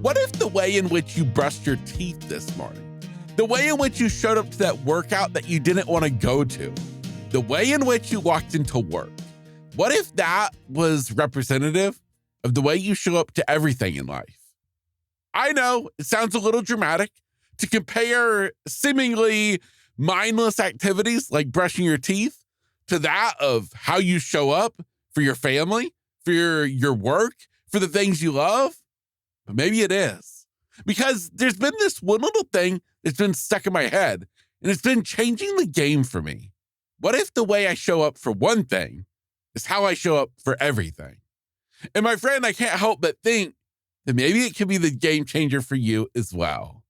What if the way in which you brushed your teeth this morning, the way in which you showed up to that workout that you didn't want to go to, the way in which you walked into work, what if that was representative of the way you show up to everything in life? I know it sounds a little dramatic to compare seemingly mindless activities like brushing your teeth to that of how you show up for your family, for your work, for the things you love. But maybe it is. Because there's been this one little thing that's been stuck in my head, and it's been changing the game for me. What if the way I show up for one thing is how I show up for everything? And my friend, I can't help but think that maybe it could be the game changer for you as well.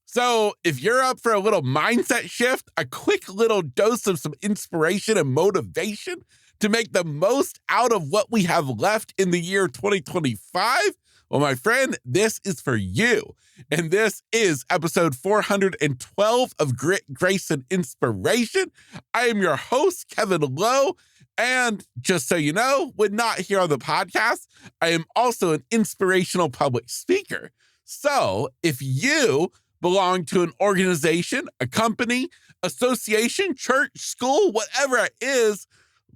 So if you're up for a little mindset shift, a quick little dose of some inspiration and motivation to make the most out of what we have left in the year 2025, well, my friend, this is for you. And this is episode 412 of Grit, Grace, and Inspiration. I am your host, Kevin Lowe. And just so you know, when not here on the podcast, I am also an inspirational public speaker. So if you belong to an organization, a company, association, church, school, whatever it is,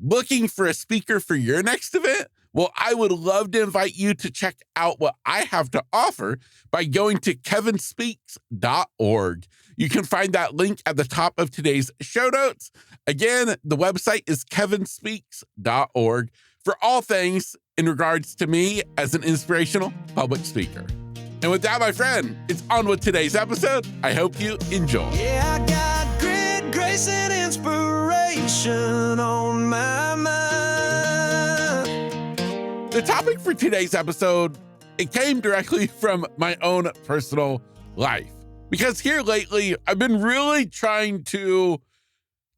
looking for a speaker for your next event, well, I would love to invite you to check out what I have to offer by going to kevinspeaks.org. You can find that link at the top of today's show notes. Again, the website is kevinspeaks.org for all things in regards to me as an inspirational public speaker. And with that, my friend, it's on with today's episode. I hope you enjoy. Yeah, I got grit, grace, and inspiration on my mind. The topic for today's episode, it came directly from my own personal life. Because here lately, I've been really trying to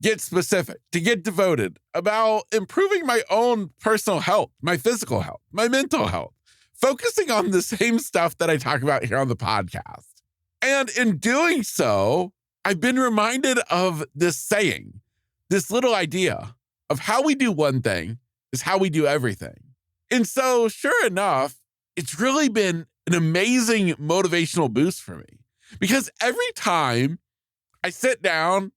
get specific, to get devoted about improving my own personal health, my physical health, my mental health, focusing on the same stuff that I talk about here on the podcast. And in doing so, I've been reminded of this saying, this little idea of how we do one thing is how we do everything. And so, sure enough, it's really been an amazing motivational boost for me. Because every time I sit down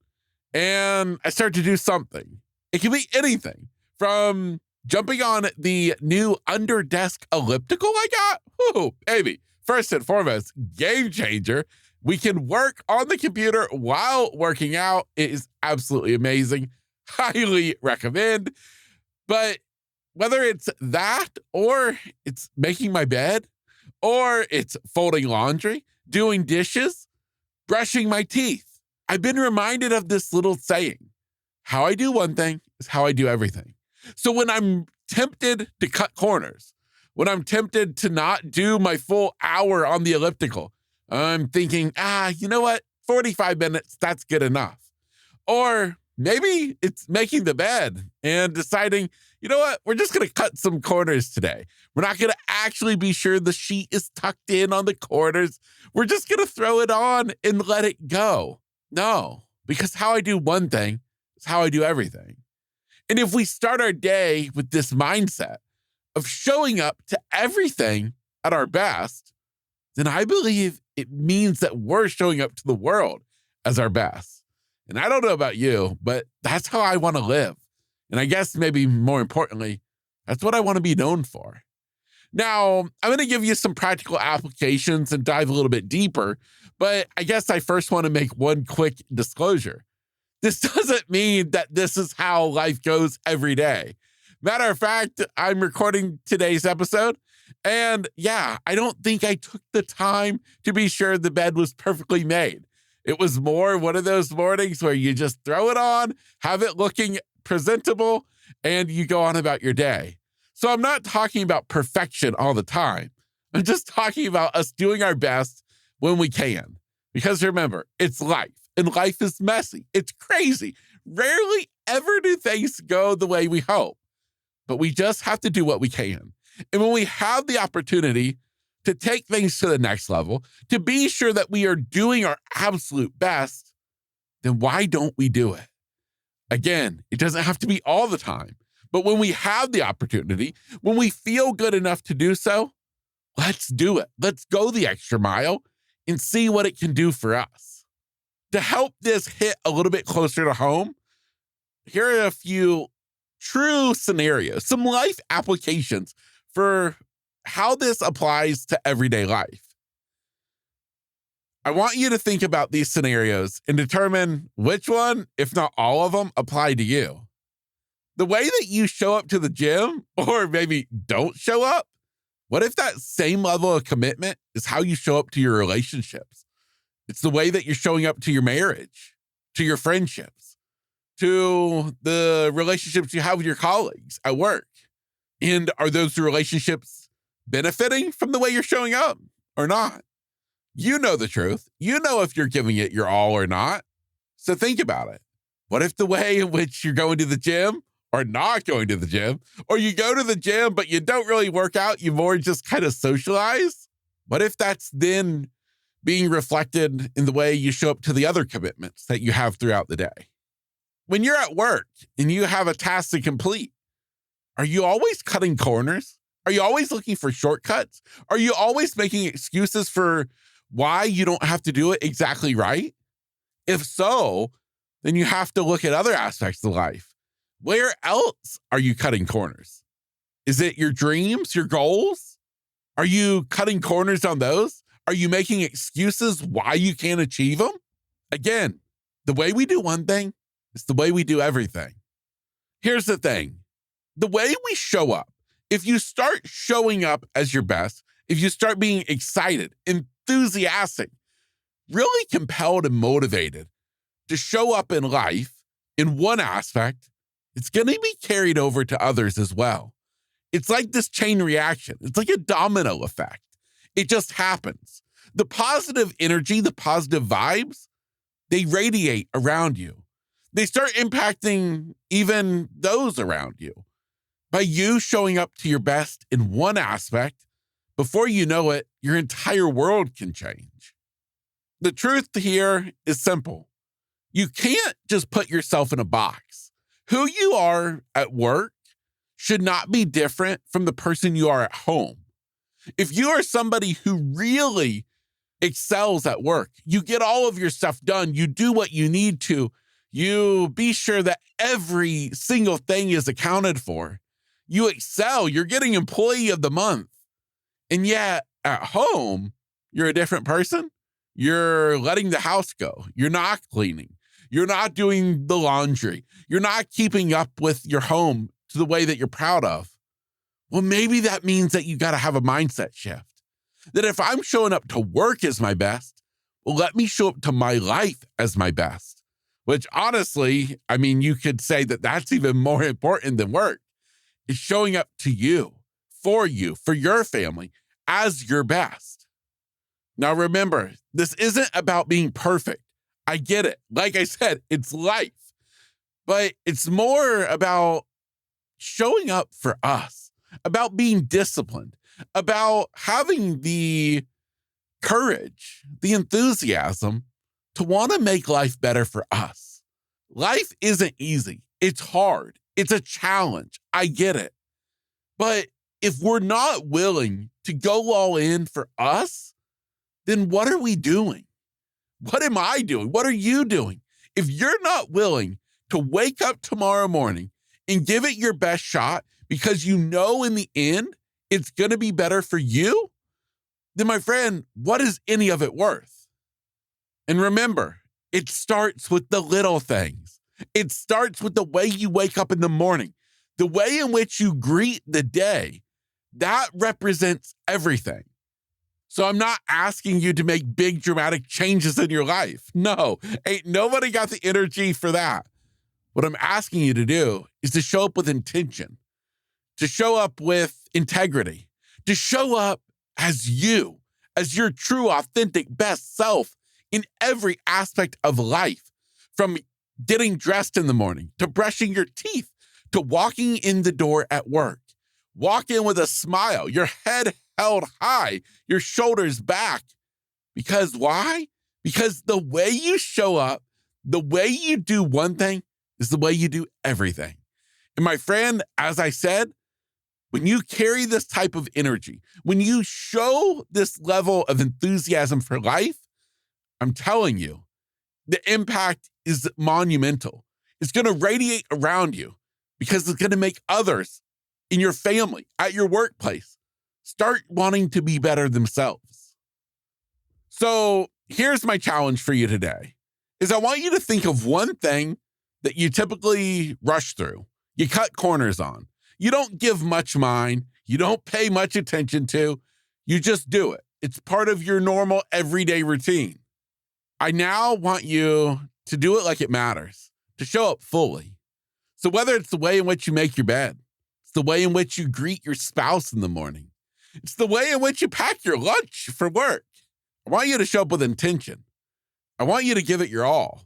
and I start to do something, it can be anything from jumping on the new under desk elliptical I got. Whoo, baby. First and foremost, game changer. We can work on the computer while working out. It is absolutely amazing. Highly recommend. But whether it's that or it's making my bed or it's folding laundry, doing dishes, brushing my teeth, I've been reminded of this little saying, how I do one thing is how I do everything. So when I'm tempted to cut corners, when I'm tempted to not do my full hour on the elliptical, I'm thinking, you know what? 45 minutes, that's good enough. Or maybe it's making the bed and deciding, you know what? We're just going to cut some corners today. We're not going to actually be sure the sheet is tucked in on the corners. We're just going to throw it on and let it go. No, because how I do one thing is how I do everything. And if we start our day with this mindset of showing up to everything at our best, then I believe it means that we're showing up to the world as our best. And I don't know about you, but that's how I want to live. And I guess maybe more importantly, that's what I want to be known for. Now, I'm going to give you some practical applications and dive a little bit deeper, but I guess I first want to make one quick disclosure. This doesn't mean that this is how life goes every day. Matter of fact, I'm recording today's episode, and yeah, I don't think I took the time to be sure the bed was perfectly made. It was more one of those mornings where you just throw it on, have it looking presentable, and you go on about your day. So I'm not talking about perfection all the time. I'm just talking about us doing our best when we can. Because remember, it's life, and life is messy. It's crazy. Rarely ever do things go the way we hope. But we just have to do what we can. And when we have the opportunity to take things to the next level, to be sure that we are doing our absolute best, then why don't we do it? Again, it doesn't have to be all the time, but when we have the opportunity, when we feel good enough to do so, Let's do it. Let's go the extra mile and see what it can do for us. To help this hit a little bit closer to home, here are a few true scenarios, some life applications for how this applies to everyday life. I want you to think about these scenarios and determine which one, if not all of them, apply to you. The way that you show up to the gym, or maybe don't show up, what if that same level of commitment is how you show up to your relationships? It's the way that you're showing up to your marriage, to your friendships, to the relationships you have with your colleagues at work. And are those relationships benefiting from the way you're showing up or not? You know the truth. You know if you're giving it your all or not. So think about it. What if the way in which you're going to the gym or not going to the gym, or you go to the gym, but you don't really work out, you more just kind of socialize? What if that's then being reflected in the way you show up to the other commitments that you have throughout the day? When you're at work and you have a task to complete, are you always cutting corners? Are you always looking for shortcuts? Are you always making excuses for why you don't have to do it exactly right? If so, then you have to look at other aspects of life. Where else are you cutting corners? Is it your dreams, your goals? Are you cutting corners on those? Are you making excuses why you can't achieve them? Again, the way we do one thing is the way we do everything. Here's the thing. The way we show up, if you start showing up as your best, if you start being excited, enthusiastic, really compelled and motivated to show up in life in one aspect, it's going to be carried over to others as well. It's like this chain reaction. It's like a domino effect. It just happens. The positive energy, the positive vibes, they radiate around you. They start impacting even those around you. By you showing up to your best in one aspect, before you know it, your entire world can change. The truth here is simple. You can't just put yourself in a box. Who you are at work should not be different from the person you are at home. If you are somebody who really excels at work, you get all of your stuff done, you do what you need to, you be sure that every single thing is accounted for, you excel, you're getting employee of the month. And yet at home, you're a different person. You're letting the house go. You're not cleaning. You're not doing the laundry. You're not keeping up with your home to the way that you're proud of. Well, maybe that means that you got to have a mindset shift. That if I'm showing up to work as my best, well, let me show up to my life as my best. Which honestly, I mean, you could say that that's even more important than work. It's showing up to you, for your family, as your best. Now remember, this isn't about being perfect. I get it. Like I said, it's life. But it's more about showing up for us, about being disciplined, about having the courage, the enthusiasm to want to make life better for us. Life isn't easy. It's hard. It's a challenge. I get it. But if we're not willing to go all in for us, then what are we doing? What am I doing? What are you doing? If you're not willing to wake up tomorrow morning and give it your best shot because you know in the end it's going to be better for you, then my friend, what is any of it worth? And remember, it starts with the little things. It starts with the way you wake up in the morning, the way in which you greet the day. That represents everything. So I'm not asking you to make big dramatic changes in your life. No, ain't nobody got the energy for that. What I'm asking you to do is to show up with intention, to show up with integrity, to show up as you, as your true, authentic, best self in every aspect of life, from getting dressed in the morning, to brushing your teeth, to walking in the door at work. Walk in with a smile, your head held high, your shoulders back. Because why? Because the way you show up, the way you do one thing is the way you do everything. And my friend, as I said, When you carry this type of energy, when you show this level of enthusiasm for life, I'm telling you, the impact is monumental. It's going to radiate around you because it's going to make others in your family, at your workplace, start wanting to be better themselves. So here's my challenge for you today, is I want you to think of one thing that you typically rush through, you cut corners on, you don't give much mind, you don't pay much attention to, you just do it. It's part of your normal everyday routine. I now want you to do it like it matters, to show up fully. So whether it's the way in which you make your bed, it's the way in which you greet your spouse in the morning, it's the way in which you pack your lunch for work, I want you to show up with intention. I want you to give it your all.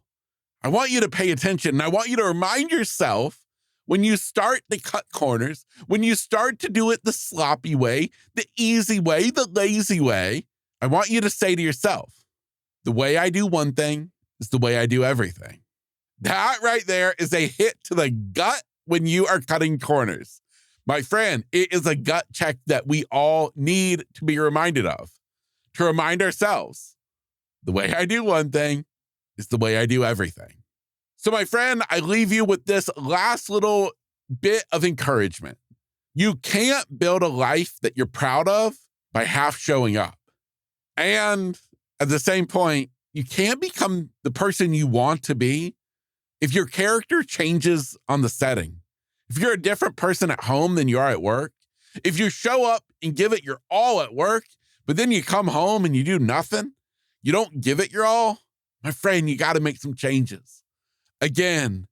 I want you to pay attention, and I want you to remind yourself when you start to cut corners, when you start to do it the sloppy way, the easy way, the lazy way, I want you to say to yourself, the way I do one thing is the way I do everything. That right there is a hit to the gut when you are cutting corners. My friend, it is a gut check that we all need to be reminded of, to remind ourselves, the way I do one thing is the way I do everything. So my friend, I leave you with this last little bit of encouragement. You can't build a life that you're proud of by half showing up. And at the same point, you can't become the person you want to be if your character changes on the setting. If you're a different person at home than you are at work, if you show up and give it your all at work, but then you come home and you do nothing, you don't give it your all, my friend, you got to make some changes. Again,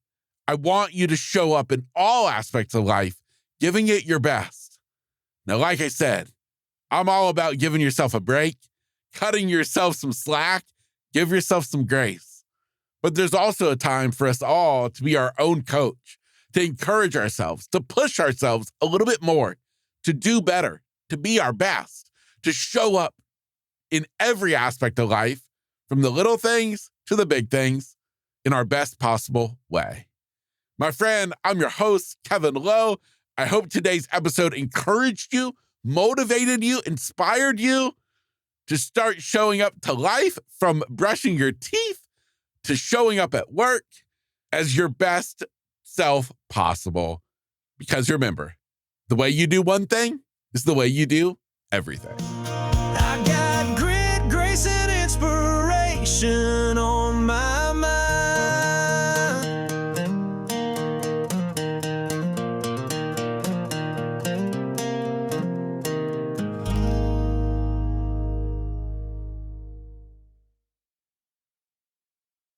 I want you to show up in all aspects of life, giving it your best. Now, like I said, I'm all about giving yourself a break, cutting yourself some slack, give yourself some grace. But there's also a time for us all to be our own coach, to encourage ourselves, to push ourselves a little bit more, to do better, to be our best, to show up in every aspect of life, from the little things to the big things, in our best possible way. My friend, I'm your host, Kevin Lowe. I hope today's episode encouraged you, motivated you, inspired you to start showing up to life, from brushing your teeth to showing up at work as your best self possible. Because remember, the way you do one thing is the way you do everything. I got grit, grace, and inspiration